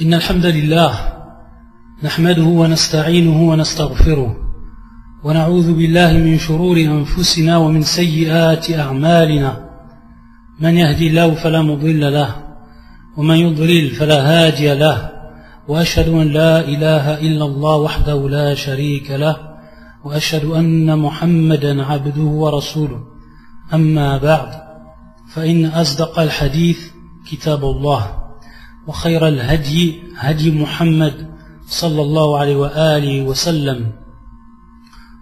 إن الحمد لله نحمده ونستعينه ونستغفره ونعوذ بالله من شرور أنفسنا ومن سيئات أعمالنا من يهدي الله فلا مضل له ومن يضلل فلا هادي له وأشهد أن لا إله إلا الله وحده لا شريك له وأشهد أن محمدا عبده ورسوله أما بعد فإن أصدق الحديث كتاب الله وخير الهدي هدي محمد صلى الله عليه وآله وسلم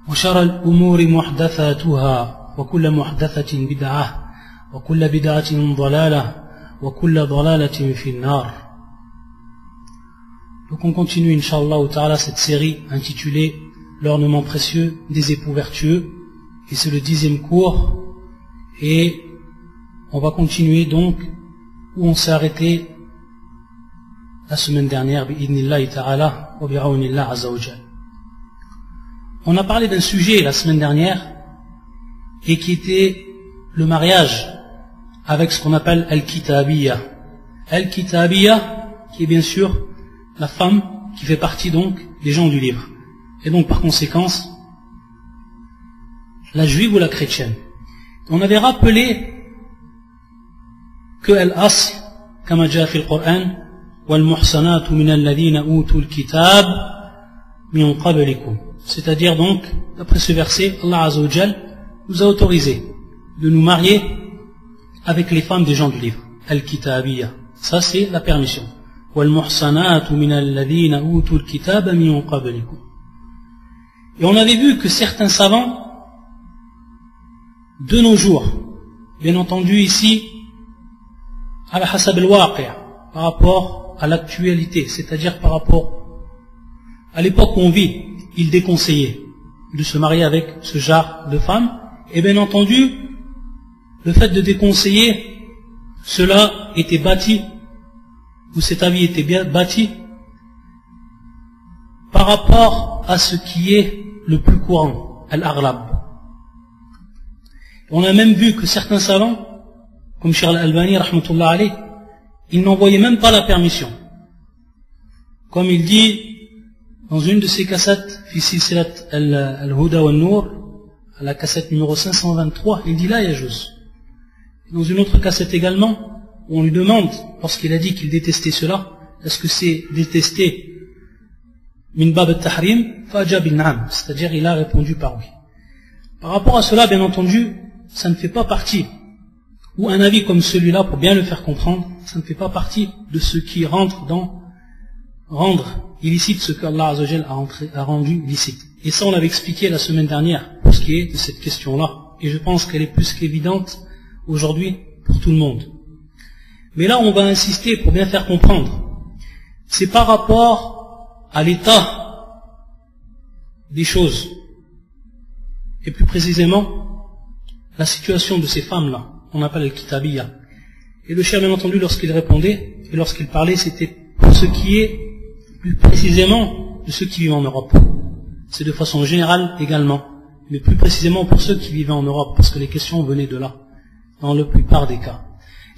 وشر الأمور محدثاتها وكل محدثة بدعة وكل بدعة ضلالة وكل ضلالة في النار. Donc on continue Inch'Allah Ta'ala cette série intitulée L'ornement précieux des époux vertueux, et c'est le 10e cours, et on va continuer donc où on s'est arrêté la semaine dernière, bi'idnillahi ta'ala wa bi'awnillah azza wa jal. On a parlé d'un sujet la semaine dernière, et qui était le mariage avec ce qu'on appelle al-kitabiyya. Al-kitabiyya, qui est bien sûr la femme qui fait partie donc des gens du livre. Et donc par conséquence, la juive ou la chrétienne. On avait rappelé que al-asl, kama jaa fi al-Qur'an, wal-muhsanatu min alladhina utul kitab min qablikum. C'est-à-dire donc, d'après ce verset, Allah Azza wa Jal nous a autorisé de nous marier avec les femmes des gens du livre. Al-kitabiyya. Ça c'est la permission. Wal-muhsanatu min alladhina utul kitab min qablikum. Et on avait vu que certains savants, de nos jours, bien entendu ici, al-hasab al-waqi', par rapport à l'actualité, c'est-à-dire par rapport à l'époque où on vit, il déconseillait de se marier avec ce genre de femmes, et bien entendu, le fait de déconseiller, cela était bâti, ou cet avis était bien bâti, par rapport à ce qui est le plus courant, al-aghlab. On a même vu que certains savants, comme Cheikh al-Albani, rahmatullah alayh, ils n'envoyaient même pas la permission. Comme il dit dans une de ses cassettes, fi silsilat al-Huda wa al-Nur, à la cassette numéro 523, il dit la yajuz. Dans une autre cassette également, où on lui demande, lorsqu'il a dit qu'il détestait cela, est-ce que c'est détester min bab al-tahrim, fa'ajab al-na'am, c'est-à-dire il a répondu par oui. Par rapport à cela, bien entendu, ça ne fait pas partie, ou un avis comme celui-là, pour bien le faire comprendre, ça ne fait pas partie de ce qui rentre dans rendre illicite ce qu'Allah Azza wa Jal a rendu licite. Et ça on l'avait expliqué la semaine dernière, pour ce qui est de cette question-là, et je pense qu'elle est plus qu'évidente aujourd'hui pour tout le monde. Mais là on va insister pour bien faire comprendre. C'est par rapport à l'état des choses, et plus précisément la situation de ces femmes-là, on appelle le kitabiyya. Et le cheikh, bien entendu, lorsqu'il répondait, et lorsqu'il parlait, c'était pour ce qui est plus précisément de ceux qui vivent en Europe. C'est de façon générale également, mais plus précisément pour ceux qui vivaient en Europe, parce que les questions venaient de là, dans la plupart des cas.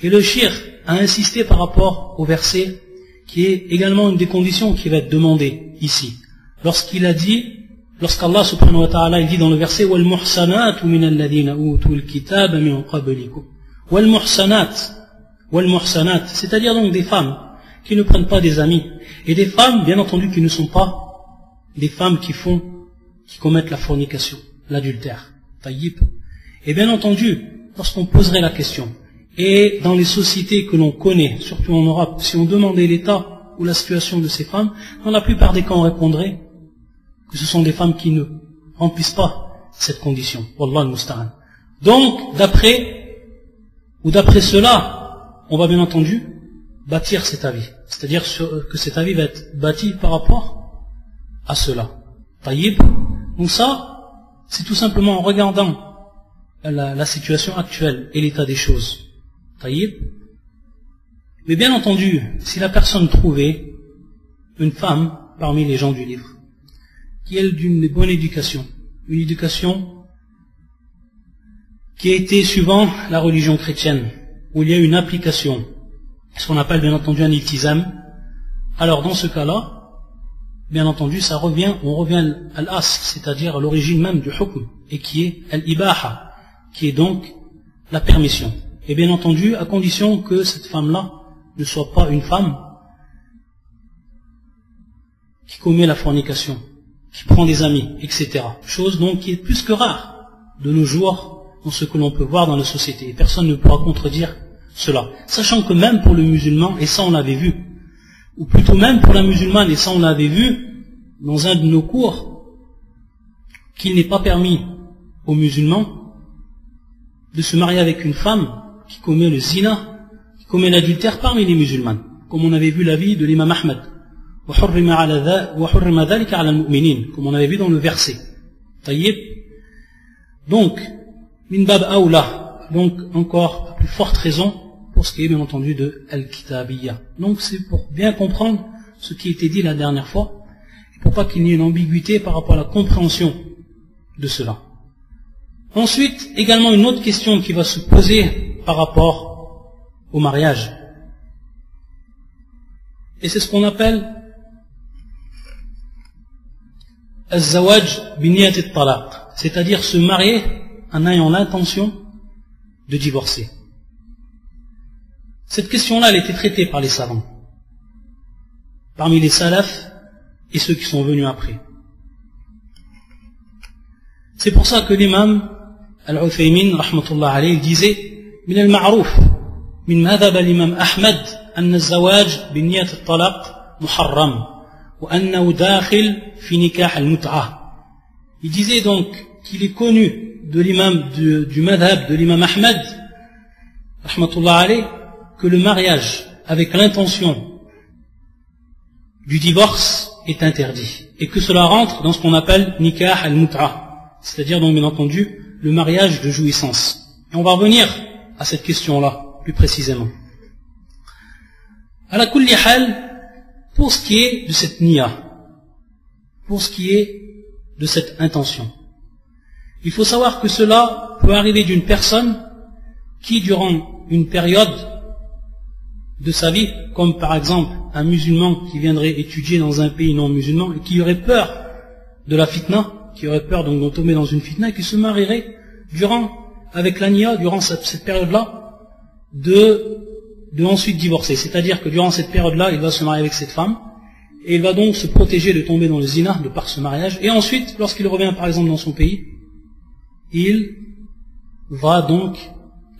Et le cheikh a insisté par rapport au verset, qui est également une des conditions qui va être demandée ici. Lorsqu'il a dit, lorsqu'Allah subhanahu wa ta'ala il dit dans le verset wal muhsanatu min alladhina utul kitaba min qablikum. Wal muhsanat, c'est-à-dire donc des femmes qui ne prennent pas des amis, et des femmes bien entendu qui ne sont pas des femmes qui commettent la fornication, l'adultère. Tayyib. Et bien entendu, lorsqu'on poserait la question, et dans les sociétés que l'on connaît, surtout en Europe, si on demandait l'état ou la situation de ces femmes, dans la plupart des cas on répondrait que ce sont des femmes qui ne remplissent pas cette condition. Wallah al-musta'an. Donc, d'après cela, on va bien entendu bâtir cet avis. C'est-à-dire que cet avis va être bâti par rapport à cela. Taïb. Donc ça, c'est tout simplement en regardant la situation actuelle et l'état des choses. Taïb. Mais bien entendu, si la personne trouvait une femme parmi les gens du livre, qui est d'une bonne éducation, une éducation qui a été suivant la religion chrétienne, où il y a une application, ce qu'on appelle bien entendu un iltizam, alors dans ce cas-là, bien entendu, on revient à l'asl, c'est-à-dire à l'origine même du hukm, et qui est al-ibaha, qui est donc la permission. Et bien entendu, à condition que cette femme-là ne soit pas une femme qui commet la fornication, qui prend des amis, etc. Chose donc qui est plus que rare de nos jours dans ce que l'on peut voir dans la société. Et personne ne pourra contredire cela. Sachant que même pour le musulman, et ça on l'avait vu, ou plutôt même pour la musulmane, et ça on l'avait vu dans un de nos cours, qu'il n'est pas permis aux musulmans de se marier avec une femme qui commet le zina, qui commet l'adultère parmi les musulmanes, comme on avait vu l'avis de l'imam Ahmed, comme on avait vu dans le verset. Taïb. Donc, min bab aoula, donc encore à plus forte raison pour ce qui est bien entendu de al-kitabiyya. Donc c'est pour bien comprendre ce qui a été dit la dernière fois, pour pas qu'il n'y ait une ambiguïté par rapport à la compréhension de cela. Ensuite, également une autre question qui va se poser par rapport au mariage. Et c'est ce qu'on appelle al-zawaj biniyat al-talaq, c'est-à-dire se marier en ayant l'intention de divorcer. Cette question-là, elle a été traitée par les savants, parmi les salafs et ceux qui sont venus après. C'est pour ça que l'imam Al-Uthaymin, rahmatullah alayhi, disait min al-ma'rouf, min madhab al-imam Ahmed, anna al-zawaj biniyat al-talaq muharram, wa annahu dakhil fi nikah al-mut'ah. Il disait donc qu'il est connu de l'imam du madhab de l'imam Ahmed, rahmatullah alayhi, que le mariage avec l'intention du divorce est interdit, et que cela rentre dans ce qu'on appelle nikah al-mut'ah, c'est-à-dire donc bien entendu le mariage de jouissance. Et on va revenir à cette question-là plus précisément. À la kulli hal, pour ce qui est de cette niya, pour ce qui est de cette intention, il faut savoir que cela peut arriver d'une personne qui, durant une période de sa vie, comme par exemple un musulman qui viendrait étudier dans un pays non musulman et qui aurait peur de la fitna, qui aurait peur donc de tomber dans une fitna, et qui se marierait avec la niya, durant cette période-là, de ensuite divorcer. C'est-à-dire que durant cette période-là, il va se marier avec cette femme, et il va donc se protéger de tomber dans le zina de par ce mariage, et ensuite, lorsqu'il revient par exemple dans son pays, il va donc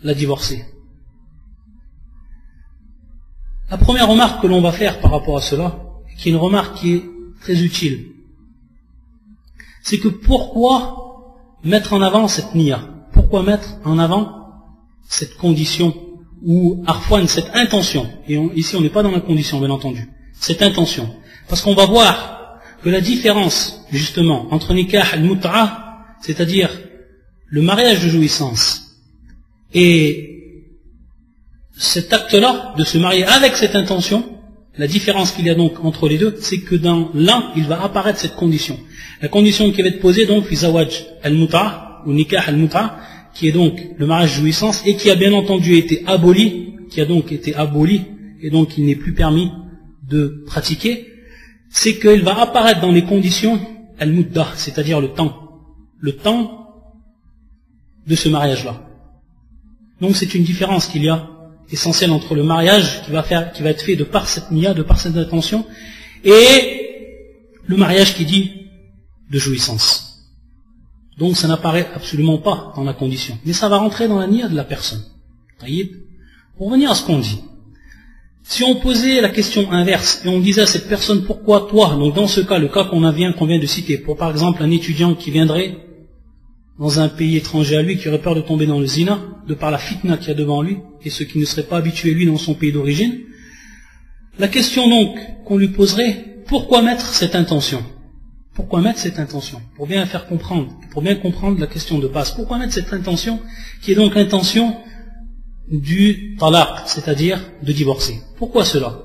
la divorcer. La première remarque que l'on va faire par rapport à cela, qui est une remarque qui est très utile, c'est que pourquoi mettre en avant cette niya? Pourquoi mettre en avant cette condition, ou arfouane, cette intention? Et ici on n'est pas dans la condition, bien entendu. Cette intention. Parce qu'on va voir que la différence, justement, entre nikah al-mut'ah, c'est-à-dire le mariage de jouissance, et cet acte-là, de se marier avec cette intention, la différence qu'il y a donc entre les deux, c'est que dans l'un, il va apparaître cette condition. La condition qui va être posée donc, fi zawaj al-mut'ah, ou nikah al-mut'ah, qui est donc le mariage de jouissance, et qui a bien entendu été aboli, et donc il n'est plus permis de pratiquer, c'est qu'il va apparaître dans les conditions al-muddah, c'est-à-dire le temps de ce mariage-là. Donc c'est une différence qu'il y a essentielle entre le mariage qui va être fait de par cette niya, de par cette intention, et le mariage qui dit de jouissance. Donc ça n'apparaît absolument pas dans la condition, mais ça va rentrer dans la niya de la personne. Pour revenir à ce qu'on dit, si on posait la question inverse et on disait à cette personne, pourquoi toi, donc dans ce cas, le cas qu'on vient de citer, pour par exemple un étudiant qui viendrait dans un pays étranger à lui, qui aurait peur de tomber dans le zina, de par la fitna qu'il y a devant lui, et ce qui ne serait pas habitué lui dans son pays d'origine, la question donc qu'on lui poserait, pourquoi mettre cette intention? Pourquoi mettre cette intention? Pour bien faire comprendre, pour bien comprendre la question de base. Pourquoi mettre cette intention, qui est donc l'intention du talaq, c'est-à-dire de divorcer? Pourquoi cela?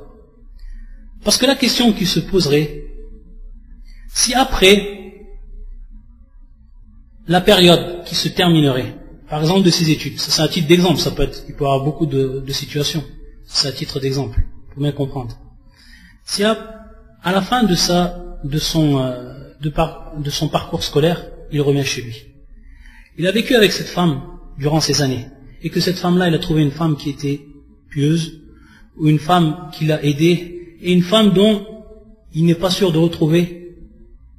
Parce que la question qui se poserait, si après la période qui se terminerait, par exemple de ses études, ça c'est un titre d'exemple, il peut y avoir beaucoup de situations, c'est un titre d'exemple, pour bien comprendre. Si à la fin de son parcours scolaire, il revient chez lui. Il a vécu avec cette femme durant ces années, et que cette femme-là, il a trouvé une femme qui était pieuse, ou une femme qui l'a aidé, et une femme dont il n'est pas sûr de retrouver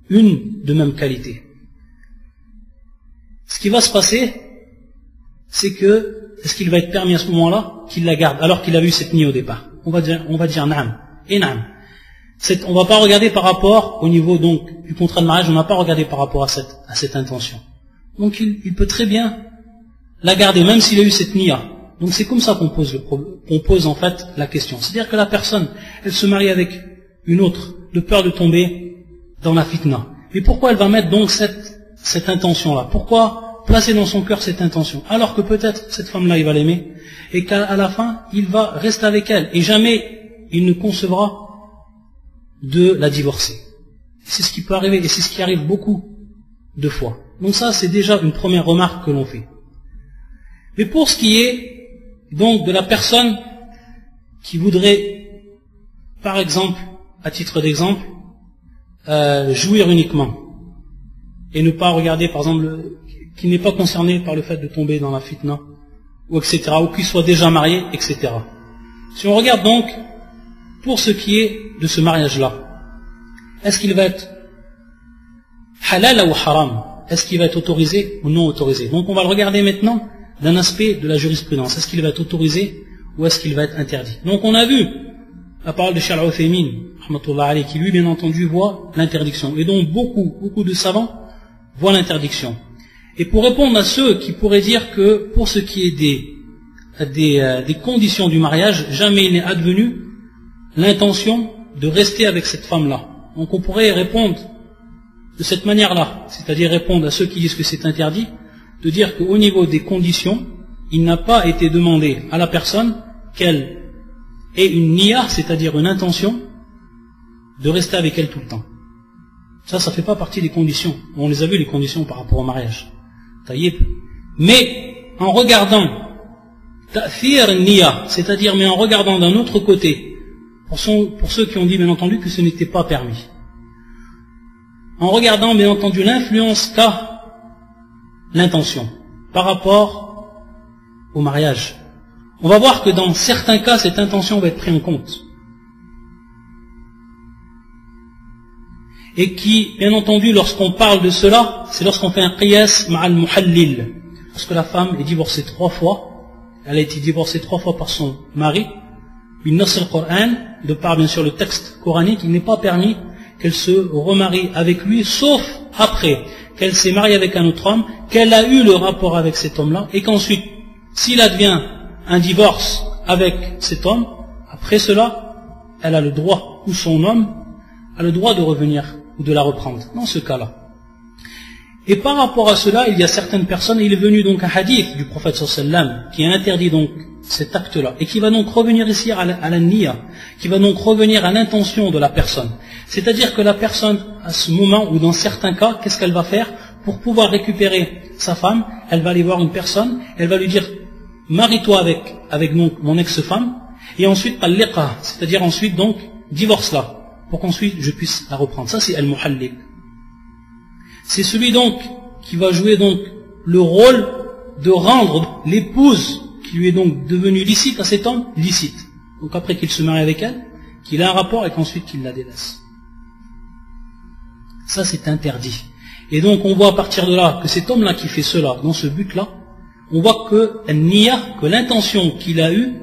une de même qualité. Ce qui va se passer, c'est que, est-ce qu'il va être permis à ce moment-là qu'il la garde, alors qu'il a vu cette nuit au départ? On va dire naam, et naam. On va pas regarder par rapport au niveau donc du contrat de mariage, on n'a pas regardé par rapport à cette intention. Donc il peut très bien la garder, même s'il a eu cette niya. Donc c'est comme ça qu'on pose en fait la question. C'est-à-dire que la personne, elle se marie avec une autre, de peur de tomber dans la fitna. Mais pourquoi elle va mettre donc cette intention-là? Pourquoi placer dans son cœur cette intention? Alors que peut-être cette femme-là, il va l'aimer, et qu'à la fin, il va rester avec elle, et jamais il ne concevra de la divorcer. C'est ce qui peut arriver, et c'est ce qui arrive beaucoup de fois. Donc ça, c'est déjà une première remarque que l'on fait. Mais pour ce qui est donc de la personne qui voudrait, par exemple, à titre d'exemple, jouir uniquement, et ne pas regarder, par exemple, qui n'est pas concerné par le fait de tomber dans la fitna, ou etc., ou qui soit déjà marié, etc. Si on regarde donc, pour ce qui est de ce mariage-là, est-ce qu'il va être halal ou haram? Est-ce qu'il va être autorisé ou non autorisé? Donc on va le regarder maintenant d'un aspect de la jurisprudence. Est-ce qu'il va être autorisé ou est-ce qu'il va être interdit? Donc on a vu la parole de Cheikh Al-Uthaymin, qui lui bien entendu voit l'interdiction. Et donc beaucoup de savants voient l'interdiction. Et pour répondre à ceux qui pourraient dire que pour ce qui est des conditions du mariage, jamais il n'est advenu l'intention de rester avec cette femme-là. Donc on pourrait répondre de cette manière-là, c'est-à-dire répondre à ceux qui disent que c'est interdit, de dire qu'au niveau des conditions, il n'a pas été demandé à la personne qu'elle ait une niya, c'est-à-dire une intention, de rester avec elle tout le temps. Ça fait pas partie des conditions. On les a vu, les conditions par rapport au mariage. Taïb. Mais en regardant ta'thir niya, c'est-à-dire mais en regardant d'un autre côté, pour ceux qui ont dit bien entendu que ce n'était pas permis. En regardant bien entendu l'influence qu'a l'intention par rapport au mariage. On va voir que dans certains cas, cette intention va être prise en compte. Et qui, bien entendu, lorsqu'on parle de cela, c'est lorsqu'on fait un qiyas ma'al muhallil. Lorsque la femme est divorcée 3 fois, elle a été divorcée 3 fois par son mari, une nasr al-Qur'an, de par bien sûr le texte coranique, il n'est pas permis qu'elle se remarie avec lui, sauf après qu'elle s'est mariée avec un autre homme, qu'elle a eu le rapport avec cet homme-là, et qu'ensuite, s'il advient un divorce avec cet homme, après cela, elle a le droit, ou son homme, a le droit de revenir, ou de la reprendre, dans ce cas-là. Et par rapport à cela, il y a certaines personnes, il est venu donc un hadith du prophète sallam, qui a interdit donc cet acte-là, et qui va donc revenir ici à la niya, qui va donc revenir à l'intention de la personne. C'est-à-dire que la personne, à ce moment, ou dans certains cas, qu'est-ce qu'elle va faire? Pour pouvoir récupérer sa femme, elle va aller voir une personne, elle va lui dire, marie-toi avec donc mon ex-femme, et ensuite, al-liqa, c'est-à-dire ensuite donc, divorce-la, pour qu'ensuite je puisse la reprendre. Ça c'est al-muhallil. C'est celui donc qui va jouer donc le rôle de rendre l'épouse qui lui est donc devenue licite à cet homme, licite. Donc après qu'il se marie avec elle, qu'il a un rapport et qu'ensuite qu'il la délaisse. Ça c'est interdit. Et donc on voit à partir de là que cet homme-là qui fait cela, dans ce but-là, on voit que l'intention qu'il a eue,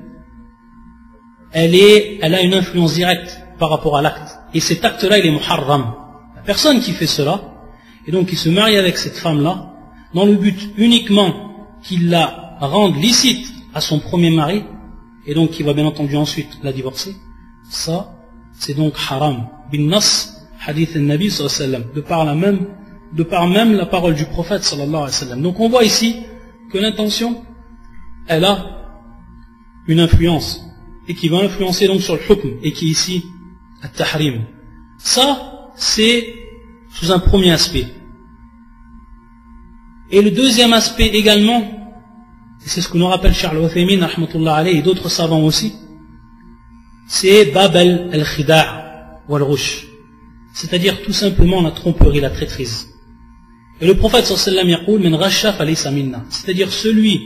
elle a une influence directe par rapport à l'acte. Et cet acte-là, il est muharram. La personne qui fait cela, et donc qui se marie avec cette femme-là, dans le but uniquement qu'il la rende licite à son premier mari, et donc qui va bien entendu ensuite la divorcer, ça, c'est donc haram. Bin nas, hadith al-Nabi sallallahu alayhi wa sallam, de par même la parole du prophète sallallahu alayhi wa sallam. Donc on voit ici que l'intention, elle a une influence, et qui va influencer donc sur le hukm, et qui est ici at-tahrim. Ça, c'est sous un premier aspect. Et le deuxième aspect également, et c'est ce que nous rappelle Cheikh Al-Uthaymin rahmatullah alayhi et d'autres savants aussi, c'est bab al-khida', wal-rush, c'est-à-dire tout simplement la tromperie, la traîtrise. Et le prophète sallallahu alayhi wa sallam yaqul min ghasha falaysa minna, c'est-à-dire celui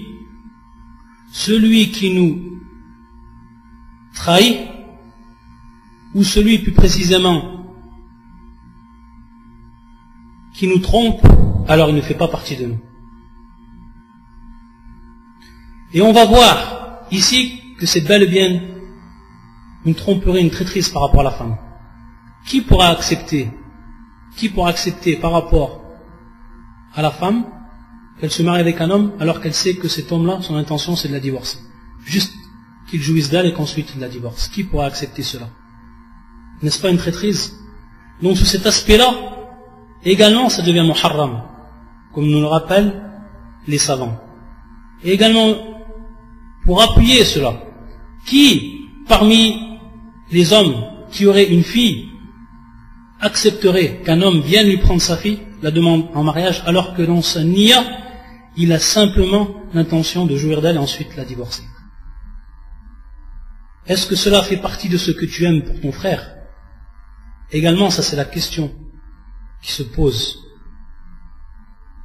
qui nous trahit, ou celui plus précisément qui nous trompe, alors il ne fait pas partie de nous. Et on va voir ici que c'est bel et bien une tromperie, une traîtrise par rapport à la femme. Qui pourra accepter par rapport à la femme qu'elle se marie avec un homme alors qu'elle sait que cet homme-là, son intention c'est de la divorcer, juste qu'il jouisse d'elle et qu'ensuite il la divorce? Qui pourra accepter cela? N'est-ce pas une traîtrise? Donc sous cet aspect-là, également ça devient muharram, comme nous le rappellent les savants. Et également, pour appuyer cela, qui parmi les hommes qui auraient une fille accepterait qu'un homme vienne lui prendre sa fille, la demande en mariage, alors que dans sa niya, il a simplement l'intention de jouir d'elle et ensuite la divorcer? Est-ce que cela fait partie de ce que tu aimes pour ton frère? Également, ça c'est la question qui se pose.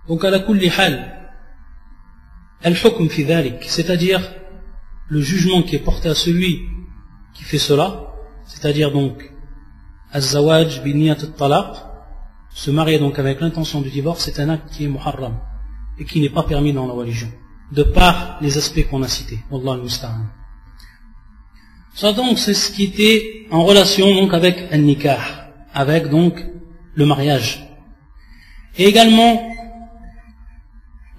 Donc à la kulli hal, al-hukm fi dhalik, c'est-à-dire le jugement qui est porté à celui qui fait cela, c'est-à-dire donc az-zawaj bi niyat at-talaq, se marier donc avec l'intention du divorce, c'est un acte qui est muharram et qui n'est pas permis dans la religion, de par les aspects qu'on a cités. Wallahu al-musta'an. Ça donc c'est ce qui était en relation donc avec un nikah, avec donc le mariage. Et également,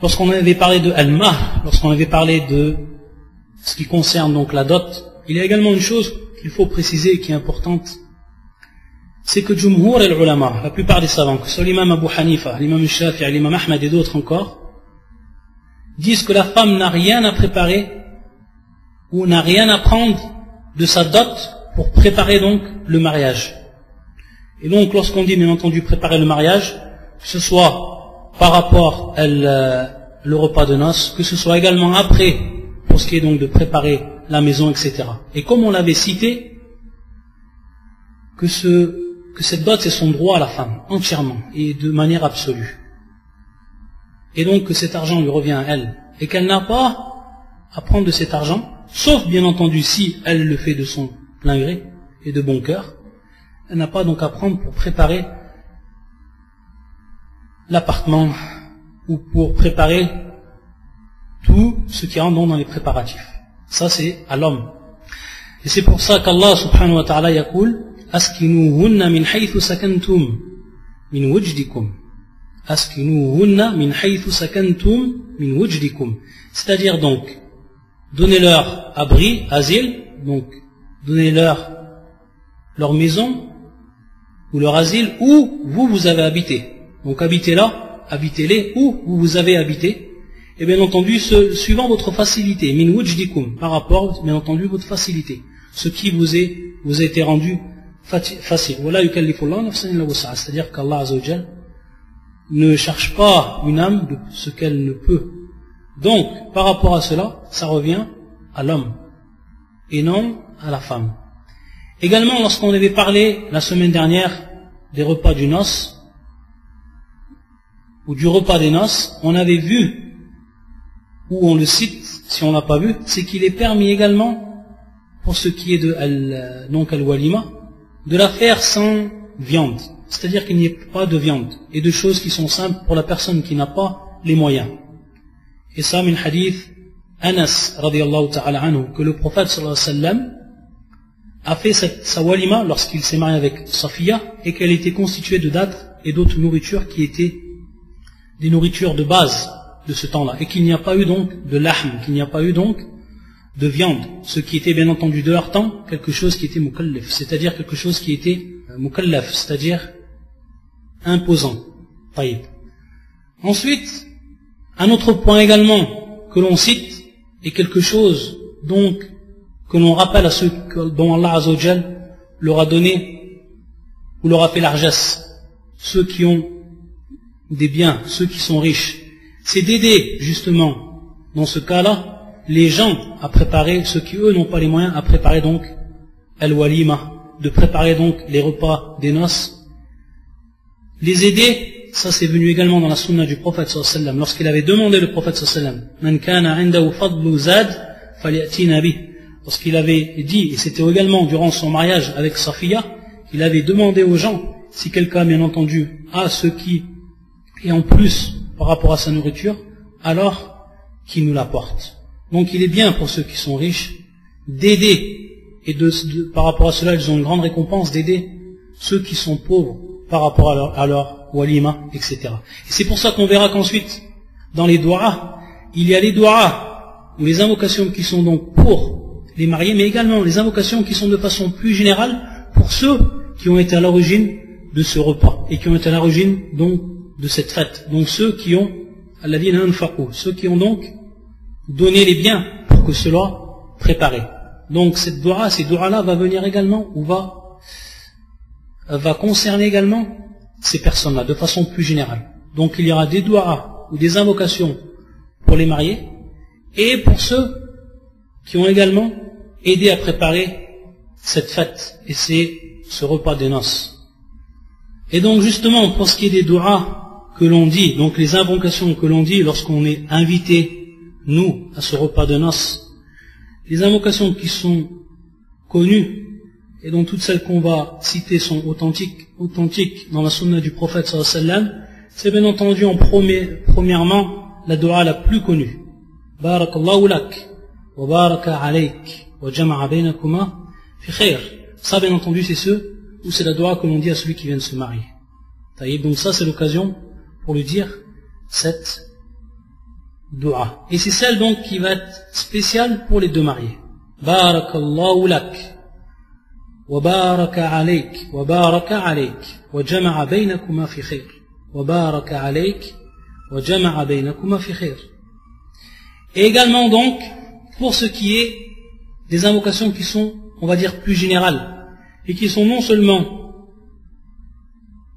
lorsqu'on avait parlé de al-mahr, lorsqu'on avait parlé de ce qui concerne donc la dot, il y a également une chose qu'il faut préciser et qui est importante, c'est que Jumhur et l'ulama, la plupart des savants, que ce soit l'imam Abu Hanifa, l'imam Shafi'i, l'imam Ahmad et d'autres encore, disent que la femme n'a rien à préparer ou n'a rien à prendre de sa dot pour préparer donc le mariage. Et donc lorsqu'on dit bien entendu préparer le mariage, que ce soit par rapport à le repas de noces, que ce soit également après, pour ce qui est donc de préparer la maison, etc. Et comme on l'avait cité, que cette dot c'est son droit à la femme, entièrement, et de manière absolue. Et donc que cet argent lui revient à elle, et qu'elle n'a pas à prendre de cet argent, sauf bien entendu si elle le fait de son plein gré et de bon cœur, elle n'a pas donc à prendre pour préparer l'appartement ou pour préparer tout ce qui rentre dans les préparatifs. Ça c'est à l'homme. Et c'est pour ça qu'Allah subhanahu wa ta'ala yaqul askinuhunna min haythu sakantum min wujdikum. Askinuhunna min haythu sakantum min wujdikum. C'est-à-dire donc donnez-leur abri, asile, donc donnez-leur leur maison ou leur asile où vous avez habité. Donc habitez-là, habitez-les où vous avez habité. Et bien entendu, suivant votre facilité, min wujdikum, par rapport, bien entendu, votre facilité, ce qui vous a été rendu facile. Voilà yukallifullahu nafsan illa wus'aha, c'est-à-dire qu'Allah azza wa jalla ne cherche pas une âme de ce qu'elle ne peut. Donc, par rapport à cela, ça revient à l'homme et non à la femme. Également, lorsqu'on avait parlé la semaine dernière des repas du noce ou du repas des noces, on avait vu, ou on le cite, si on n'a pas vu, c'est qu'il est permis également, pour ce qui est de al-walima, de la faire sans viande. C'est-à-dire qu'il n'y ait pas de viande et de choses qui sont simples pour la personne qui n'a pas les moyens. Et ça, min hadith Anas, radiyallahu ta'ala anhu, que le prophète sallallahu alayhi wa sallam a fait sa walima lorsqu'il s'est marié avec Safiya et qu'elle était constituée de dattes et d'autres nourritures qui étaient des nourritures de base de ce temps-là, et qu'il n'y a pas eu donc de lahm, qu'il n'y a pas eu donc de viande, ce qui était bien entendu de leur temps quelque chose qui était mukallaf, c'est-à-dire quelque chose qui était mukallaf, c'est-à-dire imposant. Taïb. Ensuite, un autre point également que l'on cite est quelque chose donc que l'on rappelle à ceux dont Allah Azza wa Jal leur a donné ou leur a fait largesse, ceux qui ont des biens, ceux qui sont riches, c'est d'aider justement dans ce cas-là les gens à préparer, ceux qui eux n'ont pas les moyens, à préparer donc al-walima, de préparer donc les repas des noces, les aider. Ça c'est venu également dans la sunna du prophète sallallahu alayhi wa sallam, lorsqu'il avait demandé le prophète sallallahu alayhi wa sallam, Man kana indahu fadlu zad falyatina bih, lorsqu'il avait dit, et c'était également durant son mariage avec Safiya, qu'il avait demandé aux gens, si quelqu'un bien entendu a ce qui est en plus par rapport à sa nourriture, alors qu'il nous l'apporte. Donc il est bien pour ceux qui sont riches d'aider, et par rapport à cela ils ont une grande récompense d'aider ceux qui sont pauvres par rapport à leur walima, etc. Et c'est pour ça qu'on verra qu'ensuite, dans les doigts, il y a les doigts ou les invocations qui sont donc pour les mariés, mais également les invocations qui sont de façon plus générale pour ceux qui ont été à l'origine de ce repas et qui ont été à l'origine donc de cette fête. Donc ceux qui ont ceux qui ont donc donné les biens pour que cela préparé. Donc ces doigts-là va venir également ou va concerner également ces personnes-là de façon plus générale. Donc il y aura des doigts ou des invocations pour les mariés et pour ceux qui ont également aidé à préparer cette fête et ce repas des noces. Et donc justement pour ce qui est des doigts que l'on dit, donc les invocations que l'on dit lorsqu'on est invité, nous, à ce repas de noces, les invocations qui sont connues et dont toutes celles qu'on va citer sont authentiques dans la sunna du prophète sallallahu alayhi wa sallam, c'est bien entendu premièrement la dua la plus connue. Barakallahu lak, wa baraka alayk, wa jama'a baynakuma fi khair. Ça bien entendu c'est c'est la dua que l'on dit à celui qui vient de se marier. Donc ça c'est l'occasion pour lui dire cette dua. Et c'est celle donc qui va être spéciale pour les deux mariés. Barakallahu lak, wa baraka alayk, wa baraka alayk, wa jama'a baynakuma fi khair. Wa baraka alayk, wa jama'a baynakuma fi khair. Et également donc, pour ce qui est des invocations qui sont, on va dire, plus générales, et qui sont non seulement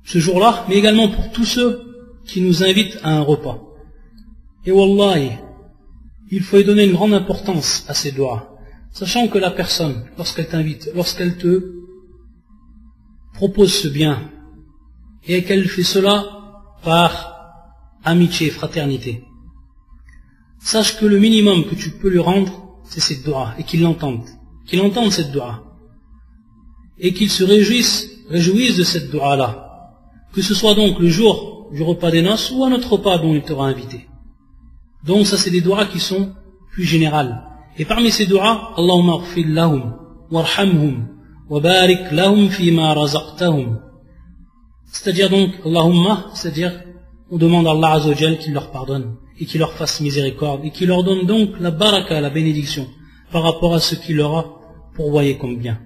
ce jour-là, mais également pour tous ceux qui nous invitent à un repas. Et wallahi, il faut y donner une grande importance à ces doigts, sachant que la personne, lorsqu'elle t'invite, lorsqu'elle te propose ce bien, et qu'elle fait cela par amitié, fraternité, sache que le minimum que tu peux lui rendre, c'est cette doua, et qu'il entende cette doua, et qu'il se réjouisse de cette doua-là, que ce soit donc le jour du repas des noces ou un autre repas dont il t'aura invité. Donc ça c'est des doigts qui sont plus générales. Et parmi ces doigts, Allahumma aghfir lahum, warhamhum, wa barik lahum fima razaqtahum. C'est-à-dire donc, Allahumma, c'est-à-dire, on demande à Allah Azza wa Jal qu'il leur pardonne, et qu'il leur fasse miséricorde, et qu'il leur donne donc la baraka, la bénédiction, par rapport à ce qu'il leur a pourvoyé comme bien.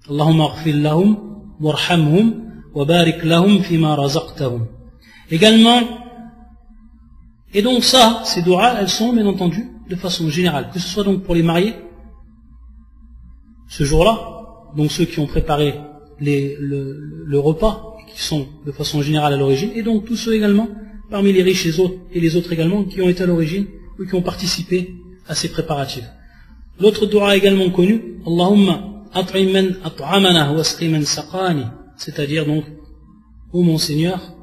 Allahumma aghfir lahum, warhamhum, wa barik lahum fima razaqtahum. Également, et donc ça, ces doigts, elles sont bien entendu de façon générale, que ce soit donc pour les mariés, ce jour-là, donc ceux qui ont préparé le repas, qui sont de façon générale à l'origine, et donc tous ceux également, parmi les riches et les autres également, qui ont été à l'origine, ou qui ont participé à ces préparatifs. L'autre doua également connu, Allahumma at'im man at'amana wa asqi man saqani, c'est-à-dire donc, ô mon Seigneur,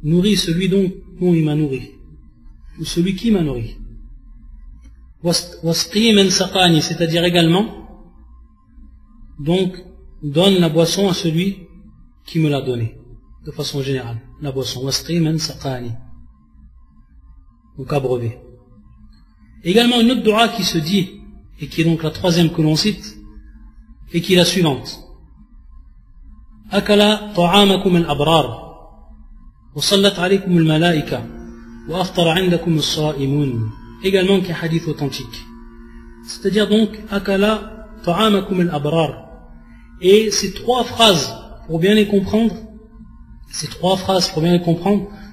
nourris celui donc dont il m'a nourri, ou celui qui m'a nourri. Wasqi man saqani, c'est-à-dire également, donc, donne la boisson à celui qui me l'a donné, de façon générale, la boisson. Wasqi man saqani, donc abreuvé. Également une autre dua qui se dit, et qui est donc la troisième que l'on cite, et qui est la suivante. Akala ta'amakum al-abrar, وصلت عليكم الملائكة وأفطر عندكم الصائمون. Également qui est un hadith authentique. C'est-à-dire donc Akala ta'amakum al-abrar. Et ces trois phrases, pour bien les comprendre,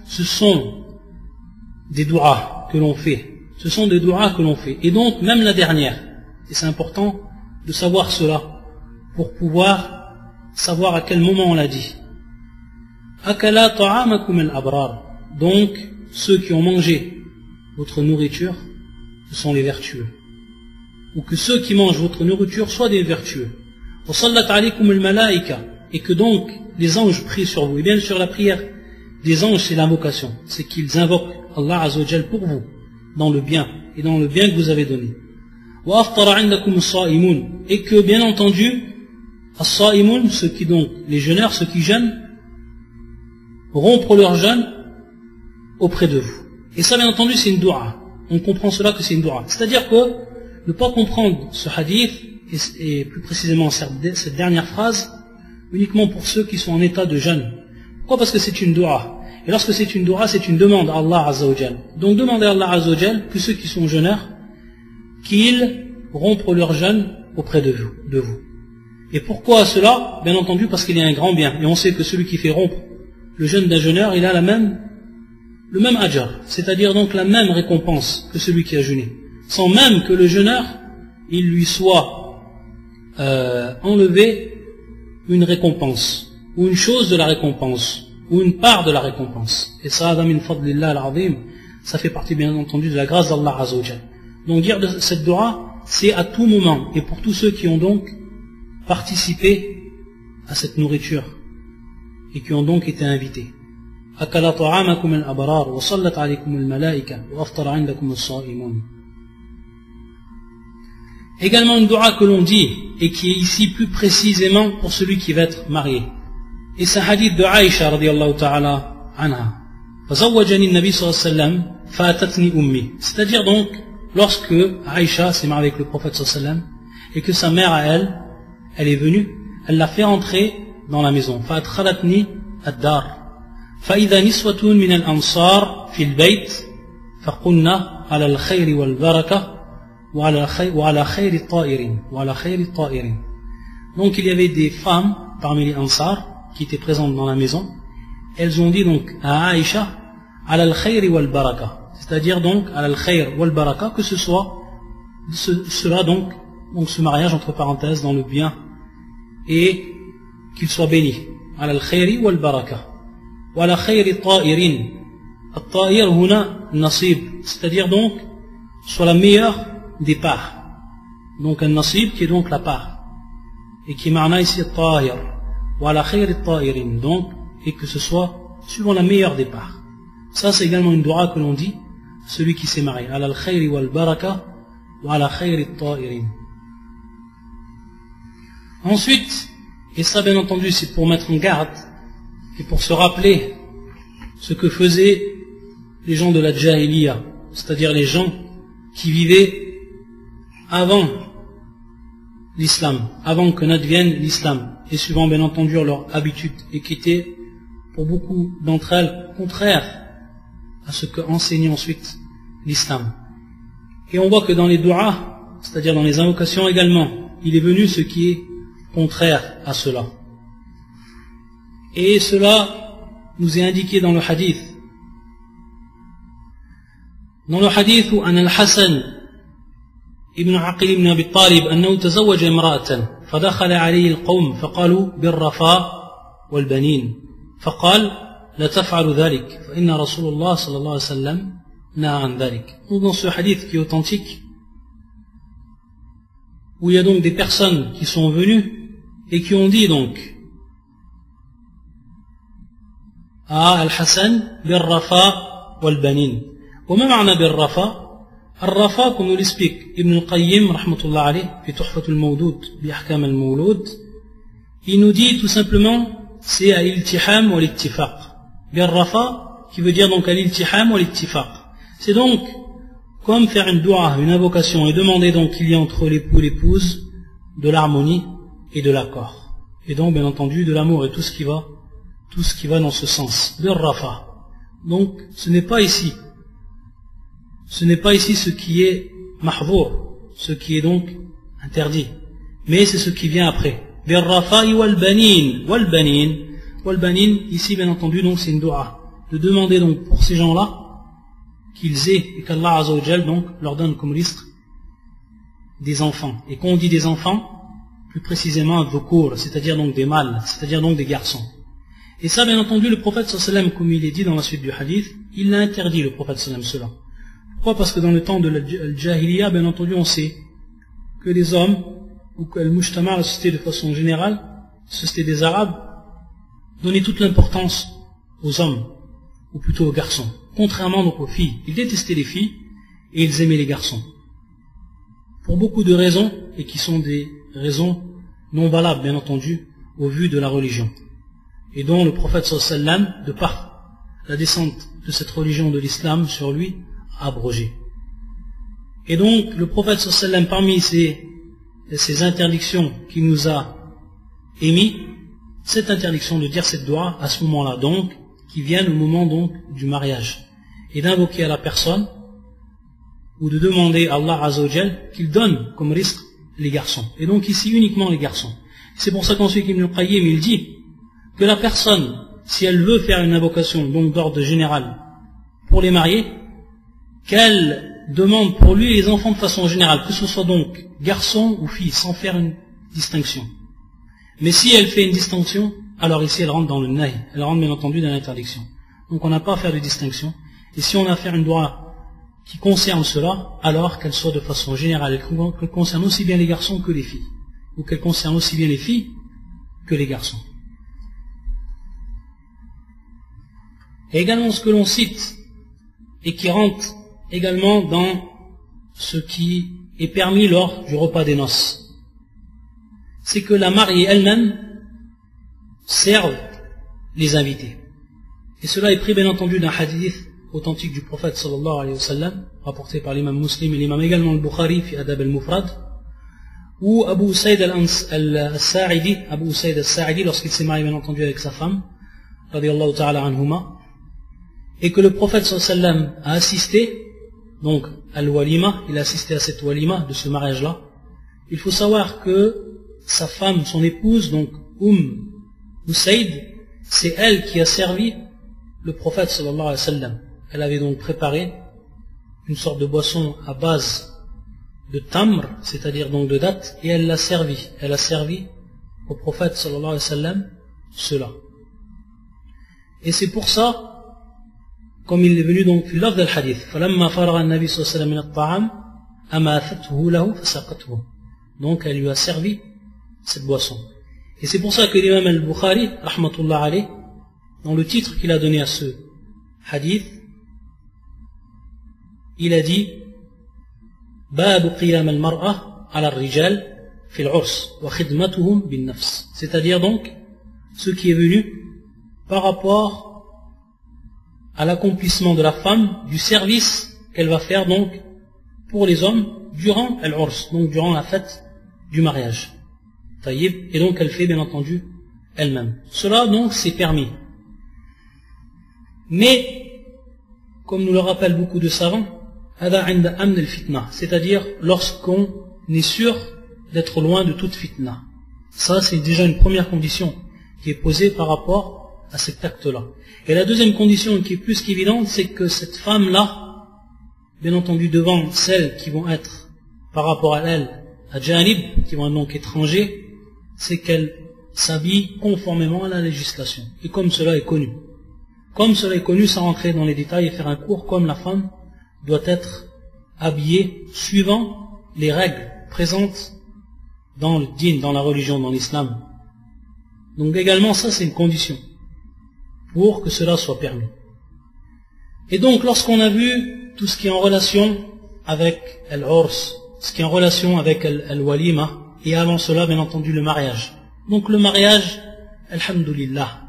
ce sont des doigts que l'on fait. Et donc même la dernière. Et c'est important de savoir cela pour pouvoir savoir à quel moment on l'a dit. Akala ta'amakum al-abrar. Donc, ceux qui ont mangé votre nourriture, ce sont les vertueux. Ou que ceux qui mangent votre nourriture soient des vertueux. وصلت عليكم الملائكة, et que donc les anges prient sur vous. Et bien sûr la prière des anges c'est l'invocation, c'est qu'ils invoquent Allah Azza wa Jal pour vous dans le bien et dans le bien que vous avez donné. وأفطر عندكم الصائمون, et que bien entendu as-sa'imun, ceux qui donc les jeûneurs, ceux qui jeûnent, rompre leur jeûne auprès de vous. Et ça bien entendu c'est une dua. On comprend cela que c'est une dua. C'est-à-dire que ne pas comprendre ce hadith et plus précisément cette dernière phrase uniquement pour ceux qui sont en état de jeûne. Pourquoi? Parce que c'est une dua. Et lorsque c'est une dua, c'est une demande à Allah Azza wa Jal. Donc demandez à Allah Azza wa Jal que ceux qui sont jeûneurs, qu'ils rompent leur jeûne auprès de vous. Et pourquoi cela? Bien entendu parce qu'il y a un grand bien. Et on sait que celui qui fait rompre le jeûne d'un jeûneur, il a le même ajr, c'est-à-dire donc la même récompense que celui qui a jeûné, sans même que le jeûneur, il lui soit enlevé une récompense, ou une chose de la récompense, ou une part de la récompense. Et ça, min fadlillah al-azim, ça fait partie bien entendu de la grâce d'Allah Azza wa Jal. Donc dire de cette dua, c'est à tout moment, et pour tous ceux qui ont donc participé à cette nourriture, et qui ont donc été invités. أكل طعامكم الأبرار وصلت عليكم الملائكة وأفطر عندكم الصائمون. Également une dua que l'on dit et qui est ici plus précisément pour celui qui va être marié. Et c'est un hadith de Aïcha radiyallahu ta'ala anha. فزوجني النبي صلى الله عليه وسلم فاتتني أمي. C'est-à-dire donc lorsque Aïcha s'est mariée avec le prophète sallallahu alayhi wa sallam et que sa mère à elle est venue, elle l'a fait entrer dans la maison. فأدخلتني الدار. فإذا نسوة من الأنصار في البيت فقلنا على الخير والبركة وعلى خير الطائرين. Donc il y avait des femmes parmi les Ansar qui étaient présentes dans la maison. Elles ont dit donc à Aïcha على الخير والبركة, c'est-à-dire donc على الخير والبركة, que ce soit cela donc ce mariage entre parenthèses dans le bien et qu'il soit béni. على الخير والبركة وعلى خير الطائرين. الطائر هنا النصيب, c'est-à-dire donc soit la meilleure des parts. Donc un nasib qui est donc la part. Et qui marna ici al-tahir. Wa ala khayr al-tahirin. Donc, et que ce soit suivant la meilleure des parts. Ça c'est également une dua que l'on dit à celui qui s'est marié. Ala al-khayr wal baraka wa ala khayr al-tahirin. Ensuite, et ça bien entendu c'est pour mettre en garde et pour se rappeler ce que faisaient les gens de la Jahiliya, c'est-à-dire les gens qui vivaient avant l'islam, avant que n'advienne l'islam, et suivant bien entendu leur habitude, et qui étaient pour beaucoup d'entre elles contraires à ce que enseignait ensuite l'islam. Et on voit que dans les du'a, c'est-à-dire dans les invocations également, il est venu ce qui est contraire à cela. Et cela nous est indiqué dans le hadith. Dans le hadith où Al-Hassan ابن عقيل بن أبي طالب أنه تزوج امرأة فدخل عليه القوم فقالوا بالرفاء والبنين فقال لا تفعل ذلك فإن رسول الله صلى الله عليه وسلم نهى عن ذلك. Dans ce hadith qui est authentique, où il y a donc des personnes qui sont venues et qui ont dit donc à Al-Hassan بالرفاء والبنين. وما معنى بالرفاء؟ الرفا, comme nous l'explique Ibn al-Qayyim rahmatullah alayh fi Tuhfat al-Mawdud bi Ahkam al-Mawlud, il nous dit tout simplement c'est à l'iltiham ou à l'ittifaq. Bien rafa qui veut dire donc à l'iltiham ou à l'ittifaq. C'est donc comme faire une dua, une invocation et demander donc qu'il y ait entre l'époux et l'épouse de l'harmonie et de l'accord. Et donc bien entendu de l'amour et tout ce qui va dans ce sens. Bien rafa. Donc ce n'est pas ici ce qui est mahvour, ce qui est donc interdit, mais c'est ce qui vient après. Birrafa'i wal banin, ici bien entendu donc c'est une dua, de demander donc pour ces gens-là qu'ils aient et qu'Allah Azza wa Jal donc leur donne comme risque des enfants. Et quand on dit des enfants, plus précisément dhukur, c'est-à-dire donc des mâles, c'est-à-dire donc des garçons. Et ça bien entendu le prophète sallallahu alayhi wa sallam, comme il est dit dans la suite du hadith, il l'a interdit le prophète sallallahu alayhi wa sallam. Pourquoi? Parce que dans le temps de la Jahiliya, bien entendu, on sait que les hommes ou que le mujtama, la société de façon générale, la société des Arabes, donnait toute l'importance aux hommes, ou plutôt aux garçons, contrairement donc aux filles. Ils détestaient les filles et ils aimaient les garçons. Pour beaucoup de raisons, et qui sont des raisons non valables, bien entendu, au vu de la religion. Et dont le prophète sallallahu alayhi wa sallam, de par la descente de cette religion de l'islam sur lui, a abrogé. Et donc, le prophète sallallahu alayhi wa sallam, parmi ces interdictions qu'il nous a émis, cette interdiction de dire cette dua à ce moment-là, donc, qui vient au moment donc du mariage, et d'invoquer à la personne, ou de demander à Allah Azza wa Jal qu'il donne comme risque les garçons. Et donc ici uniquement les garçons. C'est pour ça qu'ensuite Ibn al-Qayyim il dit que la personne, si elle veut faire une invocation donc d'ordre général pour les mariés, qu'elle demande pour lui les enfants de façon générale, que ce soit donc garçons ou filles, sans faire une distinction. Mais si elle fait une distinction, alors ici elle rentre dans le nahi, elle rentre bien entendu dans l'interdiction. Donc on n'a pas à faire de distinction. Et si on a à faire une dua qui concerne cela, alors qu'elle soit de façon générale, qu'elle concerne aussi bien les garçons que les filles, ou qu'elle concerne aussi bien les filles que les garçons. Et également ce que l'on cite, et qui rentre également dans ce qui est permis lors du repas des noces, c'est que la mariée elle-même serve les invités. Et cela est pris bien entendu d'un hadith authentique du prophète sallallahu alayhi wa sallam, rapporté par l'imam Muslim et l'imam également le Bukhari fi Adab al-Mufrad, où Abu Saïd al-Sa'idi, lorsqu'il s'est marié bien entendu avec sa femme, radiyallahu ta'ala anhuma, et que le prophète sallallahu alayhi wa sallam a assisté, donc al-walima, il a assisté à cette walima de ce mariage-là. Il faut savoir que sa femme, son épouse, donc Usayd, c'est elle qui a servi le prophète sallallahu alayhi wa sallam. Elle avait donc préparé une sorte de boisson à base de tamr, c'est-à-dire donc de date, et elle l'a servi. Elle a servi au prophète sallallahu alayhi wa sallam cela. Et c'est pour ça, comme il est venu donc في لفظ الحديث فلما فرغ النبي صلى الله عليه وسلم من الطعام أماثته له فسقته. Donc elle lui a servi cette boisson. Et c'est pour ça que l'imam al-Bukhari, rahmatullah alayh, dans le titre qu'il a donné à ce hadith, il a dit باب قيام المرأة على الرجال في العرس وخدمتهم بالنفس. C'est-à-dire donc ce qui est venu par rapport à l'accomplissement de la femme du service qu'elle va faire donc pour les hommes durant al-urs, donc durant la fête du mariage. Et donc elle fait bien entendu elle-même. Cela donc c'est permis. Mais, comme nous le rappellent beaucoup de savants, c'est-à-dire lorsqu'on est sûr d'être loin de toute fitna. Ça c'est déjà une première condition qui est posée par rapport à cet acte-là. Et la deuxième condition qui est plus qu'évidente, c'est que cette femme-là, bien entendu devant celles qui vont être par rapport à elle, à janib, qui vont être donc étrangers, c'est qu'elle s'habille conformément à la législation. Et comme cela est connu. Comme cela est connu, sans rentrer dans les détails et faire un cours, comme la femme doit être habillée suivant les règles présentes dans le din, dans la religion, dans l'islam. Donc également, ça c'est une condition pour que cela soit permis. Et donc, lorsqu'on a vu tout ce qui est en relation avec al-urs, ce qui est en relation avec al-walima, et avant cela, bien entendu, le mariage. Donc le mariage, alhamdulillah,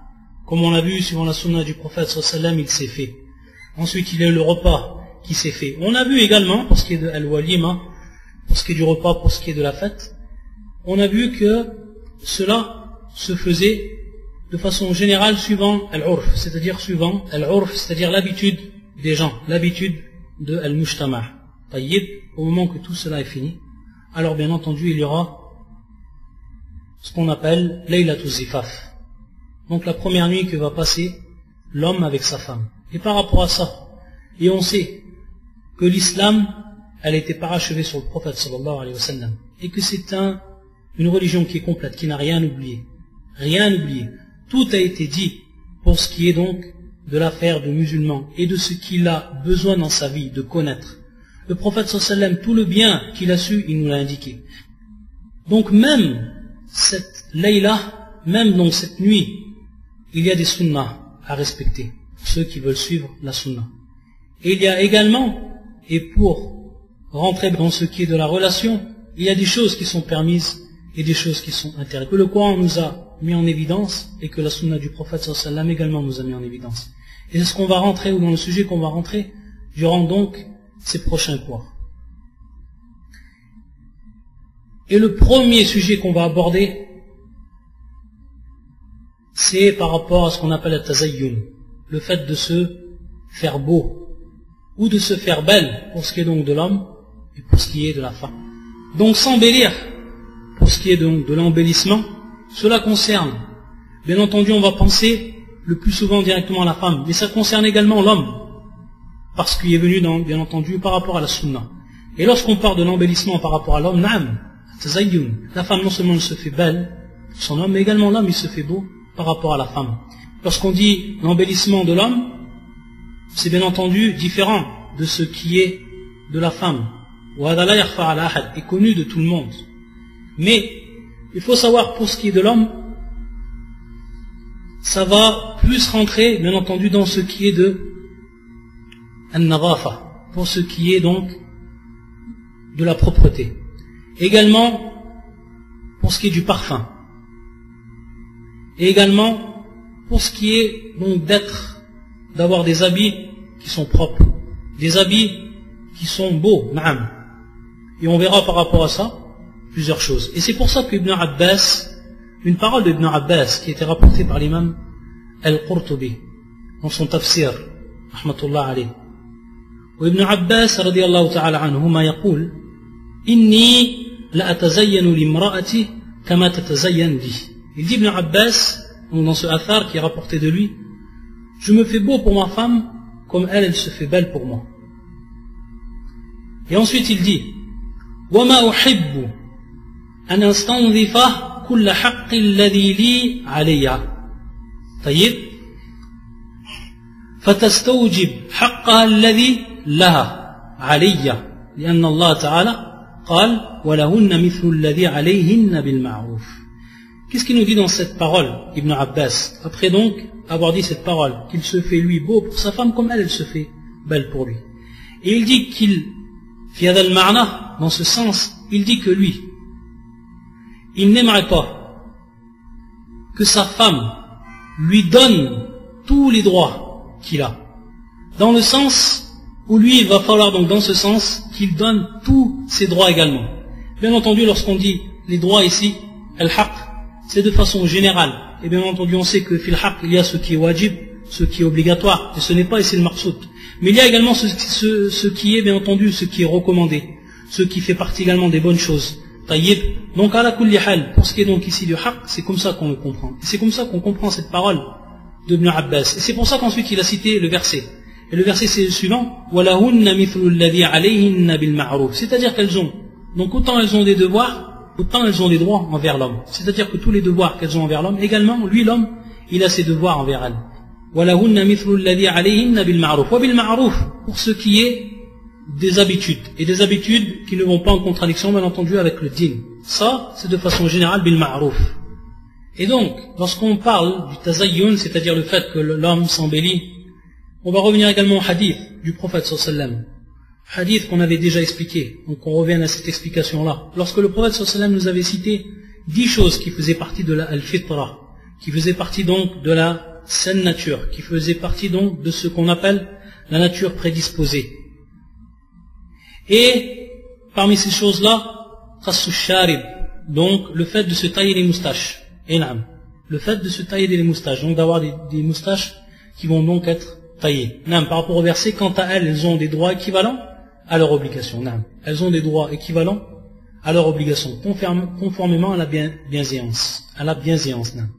comme on l'a vu suivant la sunna du prophète sallallahu alayhi wa sallam, il s'est fait. Ensuite, il y a eu le repas qui s'est fait. On a vu également, pour ce qui est de al-walima, pour ce qui est du repas, pour ce qui est de la fête, on a vu que cela se faisait de façon générale suivant al-urf, c'est-à-dire suivant al-urf, c'est-à-dire l'habitude des gens, l'habitude de al-mujtama'. Tayyib, au moment que tout cela est fini, alors bien entendu il y aura ce qu'on appelle Laylatul Zifaf. Donc la première nuit que va passer l'homme avec sa femme. Et par rapport à ça, et on sait que l'islam, elle a été parachevée sur le prophète sallallahu alayhi wa sallam, et que c'est une religion qui est complète, qui n'a rien oublié. Rien oublié. Tout a été dit pour ce qui est donc de l'affaire de musulman et de ce qu'il a besoin dans sa vie de connaître. Le prophète sallallahu alayhi wa sallam, tout le bien qu'il a su, il nous l'a indiqué. Donc même cette layla, même donc cette nuit, il y a des sunnahs à respecter, pour ceux qui veulent suivre la sunnah. Et il y a également, et pour rentrer dans ce qui est de la relation, il y a des choses qui sont permises et des choses qui sont interdites, que le Coran nous a mis en évidence et que la sunna du prophète sallallahu alayhi wa sallam également nous a mis en évidence. Et c'est ce qu'on va rentrer, ou dans le sujet qu'on va rentrer, durant donc ces prochains cours. Et le premier sujet qu'on va aborder, c'est par rapport à ce qu'on appelle le tazayyun, le fait de se faire beau, ou de se faire belle, pour ce qui est donc de l'homme, et pour ce qui est de la femme. Donc s'embellir, pour ce qui est donc de l'embellissement, cela concerne, bien entendu on va penser le plus souvent directement à la femme, mais ça concerne également l'homme, parce qu'il est venu bien entendu par rapport à la sunna. Et lorsqu'on parle de l'embellissement par rapport à l'homme, la femme non seulement elle se fait belle pour son homme, mais également l'homme il se fait beau par rapport à la femme. Lorsqu'on dit l'embellissement de l'homme, c'est bien entendu différent de ce qui est de la femme. Est connu de tout le monde. Mais il faut savoir pour ce qui est de l'homme, ça va plus rentrer bien entendu dans ce qui est de an-nadafa, pour ce qui est donc de la propreté. Également pour ce qui est du parfum. Et également pour ce qui est donc d'avoir des habits qui sont propres, des habits qui sont beaux, na'am. Et on verra par rapport à ça plusieurs choses. Et c'est pour ça qu'Ibn Abbas, une parole d'Ibn Abbas qui était rapportée par l'imam Al-Qurtubi dans son tafsir, rahmatullah alayh. وابن عباس رضي الله تعالى عنهما يقول إني لأتزين لامرأتي كما تتزين لي. Il dit Ibn Abbas, dans ce athar qui est rapporté de lui, je me fais beau pour ma femme comme elle se fait belle pour moi. Et ensuite il dit وما أحب أن أستنظف كل حق الذي لي عليها طيب فتستوجب حقها الذي لها علي لأن الله تعالى قال ولهن مثل الذي عليهن بالمعروف. Qu'est-ce qu'il nous dit dans cette parole, Ibn Abbas, après donc avoir dit cette parole, qu'il se fait lui beau pour sa femme comme elle se fait belle pour lui. Et il dit qu'il, fi hadha al-ma'na, dans ce sens, il dit que lui, il n'aimerait pas que sa femme lui donne tous les droits qu'il a. Dans le sens où lui, il va falloir donc dans ce sens qu'il donne tous ses droits également. Bien entendu, lorsqu'on dit les droits ici, al-haq, c'est de façon générale. Et bien entendu, on sait que fil haq, il y a ce qui est wajib, ce qui est obligatoire, et ce n'est pas ici le marsout. Mais il y a également ce qui est, bien entendu, ce qui est recommandé, ce qui fait partie également des bonnes choses. Taïb. Donc, à la kulli hal, pour ce qui est donc ici du haq, c'est comme ça qu'on le comprend. Et c'est comme ça qu'on comprend cette parole d'Ibn Abbas. Et c'est pour ça qu'ensuite il a cité le verset. Et le verset c'est le suivant, وَلَهُنَّ مِثْلُ الَّذِي عَلَيْهِنَّ بِالْمَعْرُوفِ. C'est-à-dire qu'elles ont, donc autant elles ont des devoirs, autant elles ont des droits envers l'homme. C'est-à-dire que tous les devoirs qu'elles ont envers l'homme, également, lui l'homme, il a ses devoirs envers elle. وَلَهُنَّ مِثْلُ الَّذِي عَلَيْهِنَّ بِالْمَعْرُوفِ. وَبِالْمَعْرُوفِ, pour ce qui est des habitudes. Et des habitudes qui ne vont pas en contradiction, bien entendu, avec le din. Ça, c'est de façon générale, bil-ma'ruf. Et donc, lorsqu'on parle du tazayyun, c'est-à-dire le fait que l'homme s'embellit, on va revenir également au hadith du prophète sallallahu alayhi wa sallam. Hadith qu'on avait déjà expliqué. Donc on revient à cette explication-là. Lorsque le prophète sallallahu alayhi wa sallam nous avait cité 10 choses qui faisaient partie de la al-fitra, qui faisaient partie donc de la saine nature, qui faisaient partie donc de ce qu'on appelle la nature prédisposée. Et parmi ces choses-là, qassu sharib, donc le fait de se tailler les moustaches. Enam. Le fait de se tailler les moustaches, donc d'avoir des moustaches qui vont donc être taillées. Nam. Par rapport au verset, quant à elles ont des droits équivalents à leur obligation. Nam. Elles ont des droits équivalents à leur obligation, conformément à la bienséance. À la bienséance. Nam.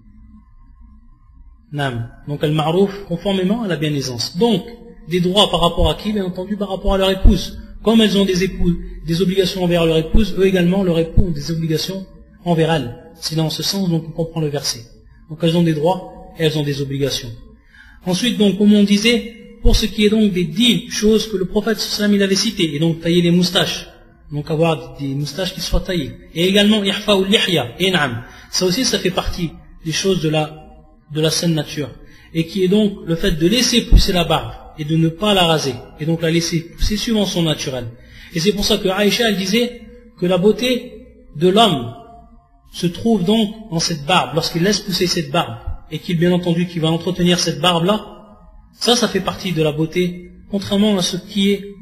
Nam. Donc al-ma'rouf, conformément à la bienséance. Donc, des droits par rapport à qui? Bien entendu, par rapport à leur épouse. Comme elles ont des obligations envers leur épouse, eux également, leur époux ont des obligations envers elles. C'est dans ce sens donc on comprend le verset. Donc elles ont des droits et elles ont des obligations. Ensuite, donc, comme on disait, pour ce qui est donc des 10 choses que le prophète sallallahu alayhi wa sallam il avait citées, et donc tailler les moustaches, donc avoir des moustaches qui soient taillées. Et également, ihfa'u lihya, in'am. Ça aussi, ça fait partie des choses de la saine nature. Et qui est donc le fait de laisser pousser la barbe et de ne pas la raser. Et donc la laisser pousser suivant son naturel. Et c'est pour ça que Aïcha, elle disait que la beauté de l'homme se trouve donc dans cette barbe, lorsqu'il laisse pousser cette barbe, et qu'il, bien entendu, qu'il va entretenir cette barbe-là, ça fait partie de la beauté, contrairement à ce qui est,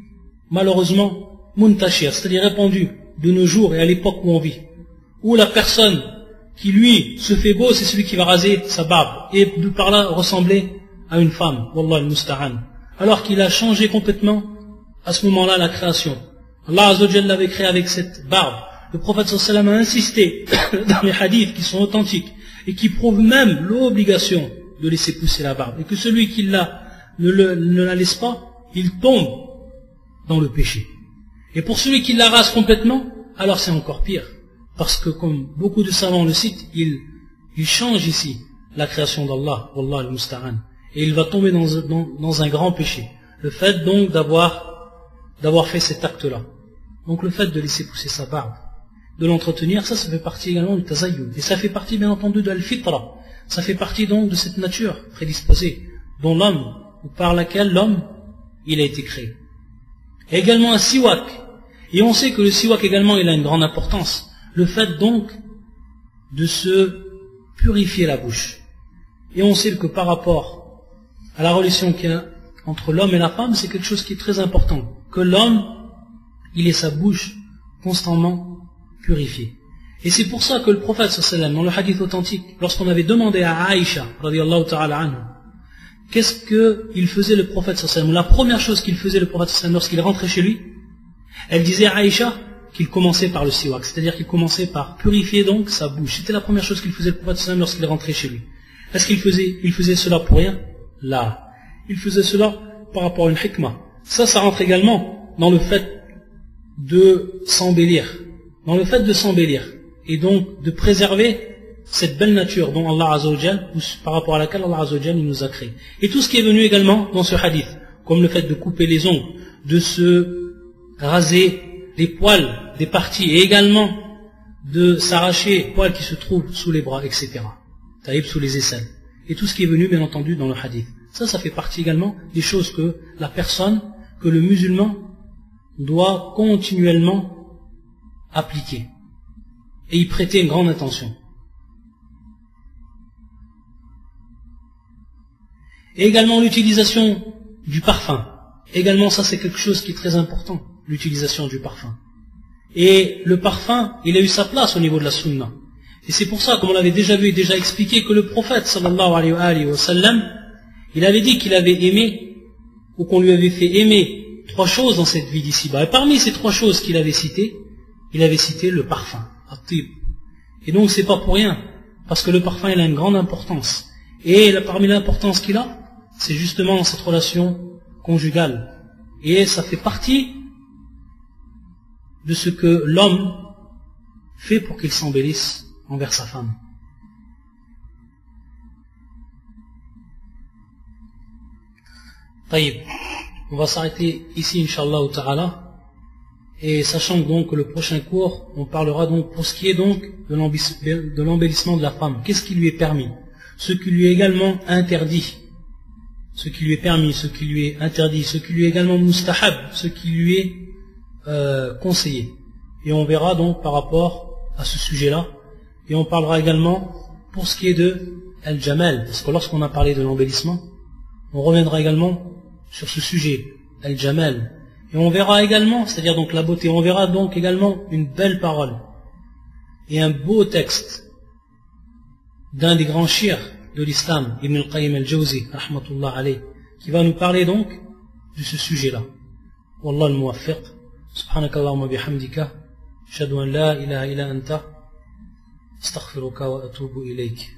malheureusement, muntashir, c'est-à-dire répandu de nos jours et à l'époque où on vit, où la personne qui, lui, se fait beau, c'est celui qui va raser sa barbe, et de par là ressembler à une femme, wallah al-musta'an, alors qu'il a changé complètement, à ce moment-là, la création. Allah Azza wa Jalla l'avait créé avec cette barbe. Le prophète sallallahu alayhi wa sallam a insisté dans les hadiths qui sont authentiques et qui prouvent même l'obligation de laisser pousser la barbe. Et que celui qui ne la laisse pas, il tombe dans le péché. Et pour celui qui la rase complètement, alors c'est encore pire. Parce que comme beaucoup de savants le citent, il change ici la création d'Allah, Wallah al-Musta'an. Et il va tomber dans un grand péché. Le fait donc d'avoir fait cet acte-là. Donc le fait de laisser pousser sa barbe, de l'entretenir, ça fait partie également du tazayyud. Et ça fait partie bien entendu de al-fitra. Ça fait partie donc de cette nature prédisposée, dont l'homme, ou par laquelle l'homme, il a été créé. Et également un siwak. Et on sait que le siwak également, il a une grande importance. Le fait donc de se purifier la bouche. Et on sait que par rapport à la relation qu'il y a entre l'homme et la femme, c'est quelque chose qui est très important. Que l'homme, il ait sa bouche constamment purifiée. Et c'est pour ça que le prophète sallallahu alayhi wa sallam, dans le hadith authentique, lorsqu'on avait demandé à Aïcha, radiyallahu ta'ala anha, qu'est-ce qu'il faisait le prophète sallallahu alayhi wa sallam, la première chose qu'il faisait le prophète sallallahu alayhi wa sallam lorsqu'il rentrait chez lui, elle disait à Aïcha qu'il commençait par le siwak, c'est-à-dire qu'il commençait par purifier donc sa bouche. C'était la première chose qu'il faisait le prophète sallallahu alayhi wa sallam lorsqu'il rentrait chez lui. Est-ce qu'il faisait cela pour rien? Là. Il faisait cela par rapport à une hikmah. Ça rentre également dans le fait de s'embellir. Dans le fait de s'embellir. Et donc de préserver cette belle nature dont Allah Azza wa Jal, par rapport à laquelle Allah Azza wa Jal nous a créé. Et tout ce qui est venu également dans ce hadith, comme le fait de couper les ongles, de se raser les poils des parties, et également de s'arracher les poils qui se trouvent sous les bras, etc. Taïb sous les aisselles. Et tout ce qui est venu, bien entendu, dans le hadith. Ça fait partie également des choses que la personne, que le musulman doit continuellement appliquer et y prêter une grande attention. Et également l'utilisation du parfum. Également ça c'est quelque chose qui est très important, l'utilisation du parfum. Et le parfum, il a eu sa place au niveau de la sunna. Et c'est pour ça, comme on l'avait déjà vu et déjà expliqué, que le prophète sallallahu alayhi wa sallam, il avait dit qu'il avait aimé, ou qu'on lui avait fait aimer 3 choses dans cette vie d'ici-bas. Et parmi ces 3 choses qu'il avait citées, il avait cité le parfum, at-tib. Et donc c'est pas pour rien, parce que le parfum il a une grande importance. Et parmi l'importance qu'il a, c'est justement cette relation conjugale. Et ça fait partie de ce que l'homme fait pour qu'il s'embellisse envers sa femme. Taïb. On va s'arrêter ici, Inch'Allah ta'ala. Et sachant donc que le prochain cours, on parlera donc pour ce qui est donc de l'embellissement de la femme. Qu'est-ce qui lui est permis? Ce qui lui est également interdit. Ce qui lui est permis, ce qui lui est interdit, ce qui lui est également mustahab, ce qui lui est conseillé. Et on verra donc par rapport à ce sujet-là. Et on parlera également pour ce qui est de al-jamal. Parce que lorsqu'on a parlé de l'embellissement, on reviendra également sur ce sujet, al-jamal. Et on verra également, c'est-à-dire donc la beauté, on verra donc également une belle parole et un beau texte d'un des grands chirs de l'islam, Ibn al-Qayyim al-Jawzi, rahmatullah alayh, qui va nous parler donc de ce sujet-là. Wallah al-muwaffiq, subhanakallahumma bihamdika, ashhadu an la ilaha illa anta, astaghfiruka wa atubu ilayk.